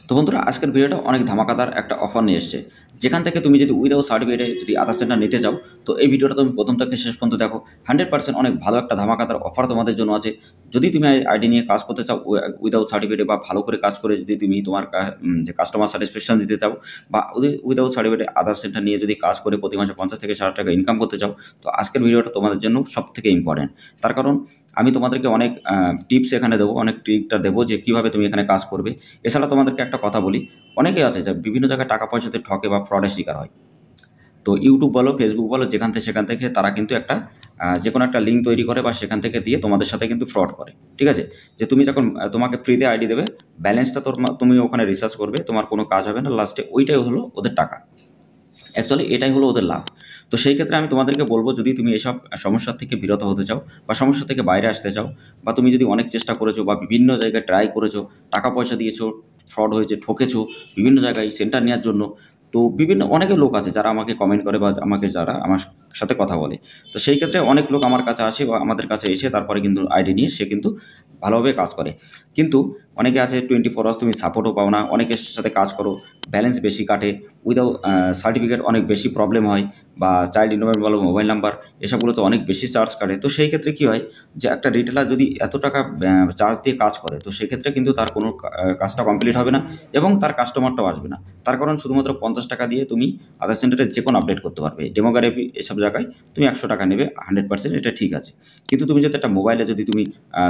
তো বন্ধুরা আজকের ভিডিওটা অনেক ধামাকাদার একটা অফার নিয়ে এসেছে, যেখান থেকে তুমি যদি উইদাউট সার্টিফিকেটে যদি আধার সেন্টার নিতে চাও, তো এই ভিডিওটা তুমি প্রথম থেকে শেষ পর্যন্ত দেখো। 100% অনেক ভালো একটা ধামাকাদার অফার তোমাদের জন্য আছে। যদি তুমি আইডি নিয়ে কাজ করতে চাও উইদাউট সার্টিফিকেটে, বা ভালো করে কাজ করে যদি তুমি তোমার যে কাস্টমার স্যাটিসফ্যাকশন দিতে চাও, বা উইদাউট সার্টিফিকেটে আধার সেন্টার নিয়ে যদি কাজ করে প্রতি মাসে 50 থেকে 60 টাকা ইনকাম করতে চাও, তো আজকের ভিডিওটা তোমাদের জন্য সব থেকে ইম্পর্টেন্ট। তার কারণ আমি তোমাদেরকে অনেক টিপস এখানে দেবো, অনেক ট্রিকটা দেবো যে কীভাবে তুমি এখানে কাজ করবে। এছাড়া তোমাদেরকে একটা কথা বলি, অনেকে আছে যে বিভিন্ন জায়গায় টাকা পয়সাতে ঠকে বা ফ্রডের শিকার হয়। তো ইউটিউব বলো, ফেসবুক বলো, সেখান থেকে তারা কিন্তু একটা যে কোনো একটা লিঙ্ক তৈরি করে বা সেখান থেকে দিয়ে তোমাদের সাথে কিন্তু ফ্রড করে। ঠিক আছে, যে তুমি যখন তোমাকে ফ্রিতে আইডি দেবে, ব্যালেন্সটা তুমি ওখানে রিসার্চ করবে, তোমার কোনো কাজ হবে না, লাস্টে ওইটাই হলো ওদের টাকা। অ্যাকচুয়ালি এটাই হলো ওদের লাভ। তো সেই ক্ষেত্রে আমি তোমাদেরকে বলবো, যদি তুমি এসব সমস্যার থেকে বিরত হতে চাও বা সমস্যা থেকে বাইরে আসতে চাও, বা তুমি যদি অনেক চেষ্টা করেছো বা বিভিন্ন জায়গায় ট্রাই করেছো, টাকা পয়সা দিয়েছো, ফ্রড হয়েছে, ঠকেছো বিভিন্ন জায়গায় সেন্টার নেওয়ার জন্য, তো বিভিন্ন অনেকে লোক আছে যারা আমাকে কমেন্ট করে বা যারা আমার সাথে কথা বলে। তো সেই ক্ষেত্রে অনেক লোক আমার কাছে আসে বা আমাদের কাছে এসে তারপরে কিন্তু আইডি নিয়ে সে কিন্তু ভালোভাবে কাজ করে। কিন্তু অনেকে আছে 24 আওয়ার্স তুমি সাপোর্টও পাও না, অনেকের সাথে কাজ করো, ব্যালেন্স বেশি কাটে, উইদাউট সার্টিফিকেট অনেক বেশি প্রবলেম হয়, বা চাইল্ড ইনফরমেশন বলো, মোবাইল নাম্বার, এসবগুলোতে অনেক বেশি চার্জ কাটে। তো সেই ক্ষেত্রে কী হয়, যে একটা রিটেলার যদি এত টাকা চার্জ দিয়ে কাজ করে, তো সেক্ষেত্রে কিন্তু তার কোনো কাজটা কমপ্লিট হবে না এবং তার কাস্টমারটাও আসবে না। তার কারণ শুধুমাত্র 50 টাকা দিয়ে তুমি আধার সেন্টারে যে কোনো আপডেট করতে পারবে। ডেমোগ্রাফি এসব জায়গায় তুমি 100 টাকা নেবে, 100% এটা ঠিক আছে। কিন্তু তুমি যদি একটা মোবাইলে যদি তুমি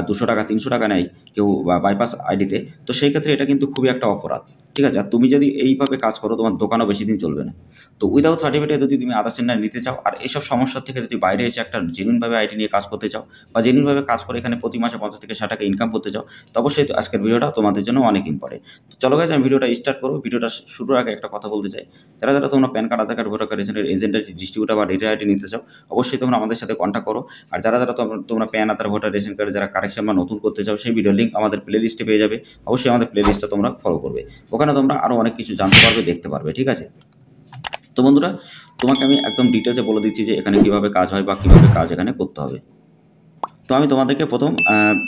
200 টাকা 300 টাকা নেয় কেউ বাইপাস আইডিতে, তো সেই ক্ষেত্রে এটা কিন্তু খুবই একটা অপরাধ। ঠিক আছে, আর তুমি যদি এইভাবে কাজ করো, তোমার দোকানও বেশি দিন চলবে না। তো উইদাউট সার্টিফিকেটে যদি তুমি আধার সেন্টার নিতে চাও, আর এইসব সমস্যার থেকে যদি বাইরে এসে একটা জেনুইনভাবে আইডি নিয়ে কাজ করতে চাও, বা জেনুইনভাবে কাজ করে এখানে প্রতি মাসে 50 থেকে 60 টাকা ইনকাম করতে চাও, তো অবশ্যই তো আজকের ভিডিওটা তোমাদের জন্য অনেক ইম্পর্টেন্ট। তো চলো গাইজ, আমি ভিডিওটা স্টার্ট করবো। ভিডিওটা শুরুর আগে একটা কথা বলতে চাই, যারা যারা তোমরা pan card, Aadhaar card, voter card, এজেন্টের ডিস্ট্রিবিউটার বা রিটার আইডি নিতে চাও, অবশ্যই তোমরা আমাদের সাথে কন্ট্যাক্ট করো। আর যারা যারা তোমরা প্যান, আধার, ভোটার, রেশন কার্ড যারা কারেকশন বা নতুন করতে চাও, সেই ভিডিও লিঙ্ক আমাদের প্লে লিস্টে পেয়ে যাবে। অবশ্যই আমাদের প্লে লিস্টটা তোমরা ফলো করবে, ওখানে তোমরা আরও অনেক কিছু জানতে পারবে, দেখতে পারবে। ঠিক আছে, তো বন্ধুরা তোমাকে আমি একদম ডিটেলসে বলে দিচ্ছি যে এখানে কীভাবে কাজ হয় বা কীভাবে কাজ এখানে করতে হবে। তো আমি তোমাদেরকে প্রথম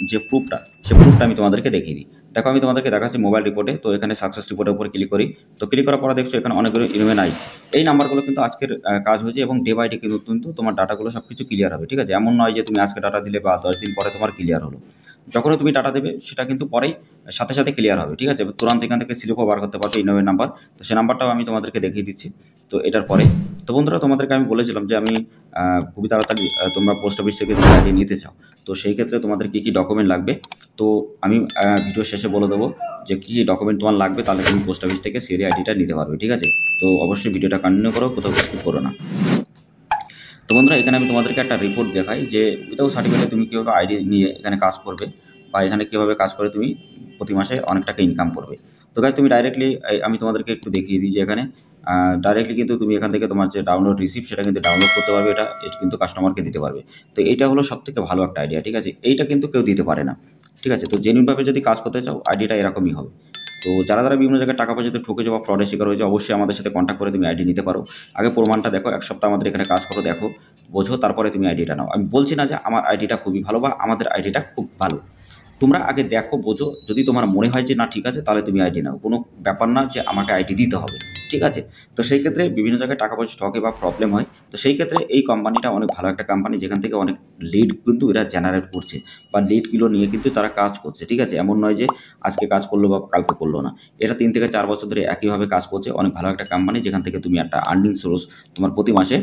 যে প্রুফটা, সে প্রুফটা আমি তোমাদেরকে দেখিয়ে দিই। দেখো, আমি তোমাদেরকে দেখাচ্ছি মোবাইল রিপোর্টে। তো এখানে সাকসেস রিপোর্টের উপর ক্লিক করি। তো ক্লিক করার পরে দেখছো এখানে অনেকগুলো ইমেল আই, এই নাম্বারগুলো কিন্তু আজকের কাজ হয়েছে, এবং ডে বাই ডে কিন্তু তোমার ডাটাগুলো সব কিছু ক্লিয়ার হবে। ঠিক আছে, এমন নয় যে তুমি আজকে ডাটা দিলে বা 10 দিন পরে তোমার ক্লিয়ার হলো। যখনই তুমি ডাটা দেবে সেটা কিন্তু পরেই সাথে সাথে ক্লিয়ার হবে। ঠিক আছে, তুরন্ত এখান থেকে স্লিপও বার করতে পারবে, ইনোভের নাম্বার। তো সেই নাম্বারটাও আমি তোমাদেরকে দেখিয়ে দিচ্ছি। তো এটার পরে তো বন্ধুরা তোমাদেরকে আমি বলেছিলাম যে আমি খুবই তাড়াতাড়ি তোমরা পোস্ট অফিস থেকে যদি আইডি নিতে চাও, তো সেই ক্ষেত্রে তোমাদের কী কী ডকুমেন্ট লাগবে, তো আমি ভিডিও শেষে বলে দেবো যে কী ডকুমেন্ট তোমার লাগবে, তাহলে তুমি পোস্ট অফিস থেকে সিরি আইডিটা নিতে পারবে। ঠিক আছে, তো অবশ্যই ভিডিওটা কন্টিনিউ করো, কোথাও স্কিপ করো না। তো বন্ধুরা এখানে আমি তোমাদেরকে একটা রিপোর্ট দেখাই যে উইদাউট সার্টিফিকেটে তুমি কীভাবে আইডি নিয়ে এখানে কাজ করবে, বা এখানে কীভাবে কাজ করে তুমি প্রতি মাসে অনেক টাকা ইনকাম করবে। তো গাইজ তুমি ডাইরেক্টলি, আমি তোমাদেরকে একটু দেখিয়ে দিই যে এখানে ডাইরেক্টলি কিন্তু তুমি এখান থেকে তোমার যে ডাউনলোড রিসিপ্ট সেটা কিন্তু ডাউনলোড করতে পারবে, এটা কিন্তু কাস্টমারকে দিতে পারবে। তো এইটা হলো সবথেকে ভালো একটা আইডিয়া। ঠিক আছে, এইটা কিন্তু কেউ দিতে পারে না। ঠিক আছে, তো জেনুইনভাবে যদি কাজ করতে চাও, আইডিটা এরকমই হবে। তো যারা যারা বিভিন্ন জায়গায় টাকা পয়সাতে ঠকেছে বা ফ্রডের শিকার হয়েছে, অবশ্যই আমাদের সাথে কন্ট্যাক্ট করে তুমি আইডি নিতে পারো। আগে প্রমাণটা দেখো, এক সপ্তাহ আমাদের এখানে কাজ করো, দেখো, বোঝো, তারপরে তুমি আইডিটা নাও। আমি বলছি না যে আমার আইডিটা খুবই ভালো বা আমাদের আইডিটা খুব ভালো, তোমরা আগে দেখো, বোঝো, যদি তোমার মনে হয় যে না ঠিক আছে, তাহলে তুমি আইডি নাও। কোনো ব্যাপার না যে আমাকে আইডি দিতে হবে। ঠিক আছে, তো সেই ক্ষেত্রে বিভিন্ন জায়গায় টাকা পয়সা ঠকে বা প্রবলেম হয়। তো সেই ক্ষেত্রে এই কোম্পানিটা অনেক ভালো একটা কোম্পানি, যেখান থেকে অনেক লিড কিন্তু এরা জেনারেট করছে, বা লিডগুলো নিয়ে কিন্তু তারা কাজ করছে। ঠিক আছে, এমন নয় যে আজকে কাজ করলো বা কালকে করলো না, এটা 3 থেকে 4 বছর ধরে একইভাবে কাজ করছে। অনেক ভালো একটা কোম্পানি, যেখান থেকে তুমি একটা আর্নিং সোর্স, তোমার প্রতি মাসে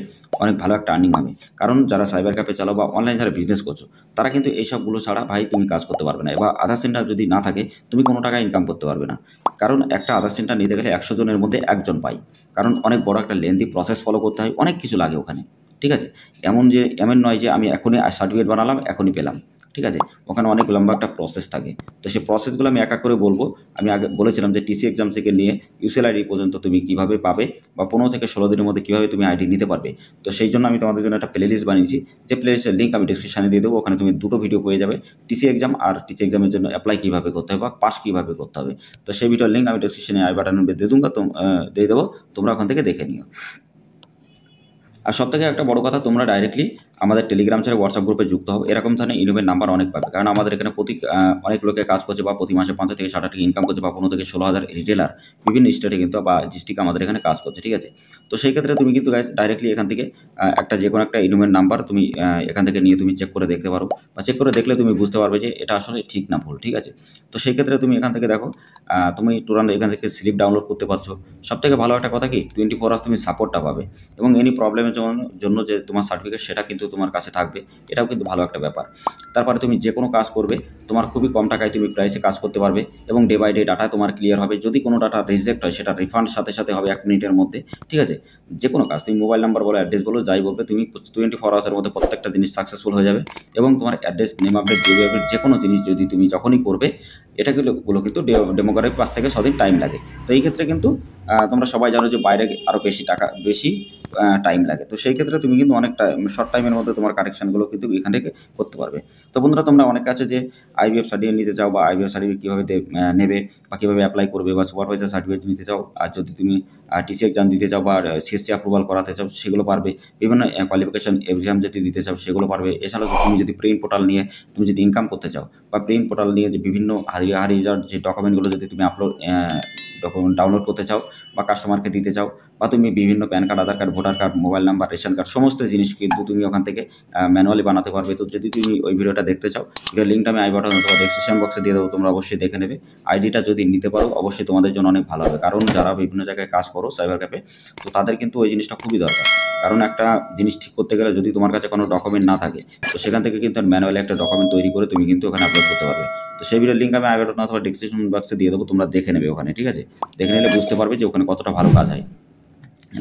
অনেক ভালো একটা আর্নিং হবে। কারণ যারা সাইবার ক্যাফে চালাও বা অনলাইন যারা বিজনেস করছো, তারা কিন্তু এইসবগুলো ছাড়া ভাই তুমি কাজ করতে পারবে না। এবার আধার সেন্টার যদি না থাকে, তুমি কোনো টাকা ইনকাম করতে পারবে না। কারণ একটা আধার সেন্টার নিতে গেলে 100 জনের মধ্যে একজন পাই, কারণ অনেক বড় একটা লেন্দি প্রসেস ফলো করতে হয়, অনেক কিছু লাগে ওখানে। ঠিক আছে, এমন নয় যে আমি এখনই সার্টিফিকেট বানালাম এখনই পেলাম। ঠিক আছে, ওখানে অনেক লম্বা একটা প্রসেস থাকে। তো সেই প্রসেসগুলো আমি এক এক করে বলবো। আমি আগে বলেছিলাম যে টিসি এক্সাম থেকে নিয়ে ইউসিএল আইডি পর্যন্ত তুমি কীভাবে পাবে, বা 15 থেকে 16 দিনের মধ্যে কীভাবে তুমি আইডি নিতে পারবে। তো সেই জন্য আমি তোমাদের জন্য একটা প্লে লিস্ট বানিয়েছি, যে প্লে লিস্টের লিঙ্ক আমি ডিসক্রিপশানে দিয়ে দেবো। ওখানে তুমি দুটো ভিডিও পেয়ে যাবে, টিসি এক্সাম আর টিসি এক্সামের জন্য অ্যাপ্লাই কীভাবে করতে হবে বা পাস কীভাবে করতে হবে। তো সেই ভিডিওর লিঙ্ক আমি ডিসক্রিপশানে আই বাটনে দিয়ে দেবো, তোমরা ওখান থেকে দেখে নিও। আর সবথেকে একটা বড় কথা, তোমরা ডাইরেক্টলি আমাদের টেলিগ্রাম ছেড়ে হোয়াটসঅ্যাপ গ্রুপে যুক্ত হও, এরকম ধরনের ইনোভের নাম্বার অনেক পাবে। কারণ আমাদের এখানে অনেক লোকে কাজ করছে বা প্রতি মাসে ৫ থেকে ৬ টাকা ইনকাম করছে বা ১৫ থেকে ১৬,০০০ রিটেলার বিভিন্ন স্টেটে কিন্তু বা ডিস্ট্রিক্টে আমাদের এখানে কাজ করছে, ঠিক আছে। তো সেই ক্ষেত্রে তুমি কিন্তু গাইস ডাইরেক্টলি এখান থেকে একটা যে কোনো একটা ইনোভের নাম্বার তুমি এখান থেকে নিয়ে তুমি চেক করে দেখতে পারো, বা চেক করে দেখলে তুমি বুঝতে পারবে যে এটা আসলে ঠিক না ভুল, ঠিক আছে। তো সেই ক্ষেত্রে তুমি এখান থেকে দেখো তুমি তুরন্ত এখান থেকে স্লিপ ডাউনলোড করতে পারছো। সবথেকে ভালো একটা কথা কি 24 আওয়ার্স তুমি সাপোর্টটা পাবে, এবং এনি প্রবলেমের জন্য যে তোমার সার্টিফিকেট সেটা কিন্তু তোমার কাছে থাকবে, এটাও কিন্তু ভালো একটা ব্যাপার। তারপরে তুমি যে কোনো কাজ করবে তোমার খুবই কম টাকায় তুমি প্রাইসে কাজ করতে পারবে, এবং ডে বাই ডে ডাটা তোমার ক্লিয়ার হবে। যদি কোনো ডাটা রিজেক্ট হয় সেটা রিফান্ড সাথে সাথে হবে 1 মিনিটের মধ্যে, ঠিক আছে। যে কোনো কাজ তুমি মোবাইল নাম্বার বলো, অ্যাড্রেস বলো, যাই বলবে তুমি 24 আওয়ার্সের মধ্যে প্রত্যেকটা জিনিস সাকসেসফুল হয়ে যাবে। এবং তোমার address, name update, GB update যে কোনো জিনিস যদি তুমি যখনই করবে, এটাগুলো কিন্তু ডেমোগ্রাফি 5 থেকে 6 দিন টাইম লাগে। তো এই ক্ষেত্রে কিন্তু তোমরা সবাই জানো যে বাইরে আরও বেশি টাইম লাগে। তো সেই ক্ষেত্রে তুমি কিন্তু অনেকটা শর্ট টাইমের মধ্যে তোমার কারেকশানগুলো কিন্তু এখান থেকে করতে পারবে। তো বন্ধুরা, তোমরা অনেকে আছে যে আইবিএফ সার্টিফিকেট নিতে চাও, বা আইবিএফ সার্টিফিকেট কীভাবে নেবে বা কীভাবে অ্যাপ্লাই করবে, বা সুপারভাইজার সার্টিফিকেট নিতে চাও, আর যদি তুমি টিসি এক্সাম দিতে চাও বা সিএসসি অ্যাপ্রুভাল করাতে চাও সেগুলো পারবে। বিভিন্ন কোয়ালিফিকেশান এক্সাম যদি দিতে চাও সেগুলো পারবে। এছাড়াও তুমি যদি প্রিন্ট পোর্টাল নিয়ে তুমি যদি ইনকাম করতে চাও, বা প্রিন্ট পোর্টাল নিয়ে যে বিভিন্ন হারিজার যে ডকুমেন্টগুলো যদি তুমি ডকুমেন্ট ডাউনলোড করতে চাও বা কাস্টমারকে দিতে চাও, বা তুমি বিভিন্ন PAN card, Aadhaar card, voter card, mobile number, ration card সমস্ত জিনিস কিন্তু তুমি ওখান থেকে ম্যানুয়ালি বানাতে পারবে। তো যদি তুমি ওই ভিডিওটা দেখতে চাও, ভিডিওর লিঙ্কটা আমি আই বাটন অথবা ডেসক্রিপশন বক্সে দিয়ে দেবো, তোমরা অবশ্যই দেখে নেবে। আইডিটা যদি নিতে পারো অবশ্যই তোমাদের জন্য অনেক ভালো হবে, কারণ যারা বিভিন্ন জায়গায় কাজ করো সাইবার ক্যাফে, তো তাদের কিন্তু ওই জিনিসটা খুবই দরকার। কারণ একটা জিনিস ঠিক করতে গেলে যদি তোমার কাছে কোনো ডকুমেন্ট না থাকে, তো সেখান থেকে কিন্তু ম্যানুয়ালি একটা ডকুমেন্ট তৈরি করে তুমি কিন্তু ওখানে আপলোড করতে পারবে। তো সেই ভিডিওর লিঙ্ক আমি আই বাটন অথবা ডেসক্রিপশন বক্সে দিয়ে দেবো, তোমরা দেখে নেবে ওখানে, ঠিক আছে। দেখে নিলে বুঝতে পারবে যে ওখানে কতটা ভালো কাজ হয়।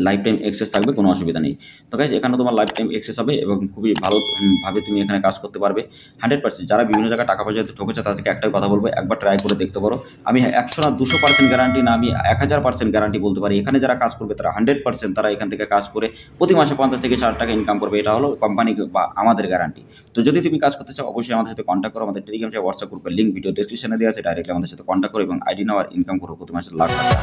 লাইফ টাইম অ্যাক্সেস থাকবে, কোনো অসুবিধা নেই। তো গাইস, এখানে তোমার লাইফ টাইম অ্যাক্সেস হবে এবং খুবই ভালোভাবে তুমি এখানে কাজ করতে পারবে 100%। যারা বিভিন্ন জায়গায় টাকা পয়সাতে ঠকেছে তাদেরকে একটাই কথা বলবো, একবার ট্রাই করে দেখতে পারো। আমি 100 না 200% গ্যারান্টি না, আমি 1000% গ্যারান্টি বলতে পারি। এখানে যারা কাজ করবে তারা 100% তারা এখান থেকে কাজ করে প্রতি মাসে 50 থেকে 60 টাকা ইনকাম করবে। এটা হলো কোম্পানি বা আমাদের গ্যারান্টি। তো যদি তুমি কাজ করতে চাও অবশ্যই আমাদের সাথে কন্ট্যাক্ট করো। আমাদের টেলিগ্রাম বা হোয়াটসঅ্যাপ গ্রুপের লিঙ্ক ভিডিও ডেসক্রিপশনে দেওয়া আছে, ডাইরেক্টলি আমাদের সাথে কন্ট্যাক্ট করো এবং আইডি নাও আর ইনকাম করো প্রতি মাসে লাখ টাকা।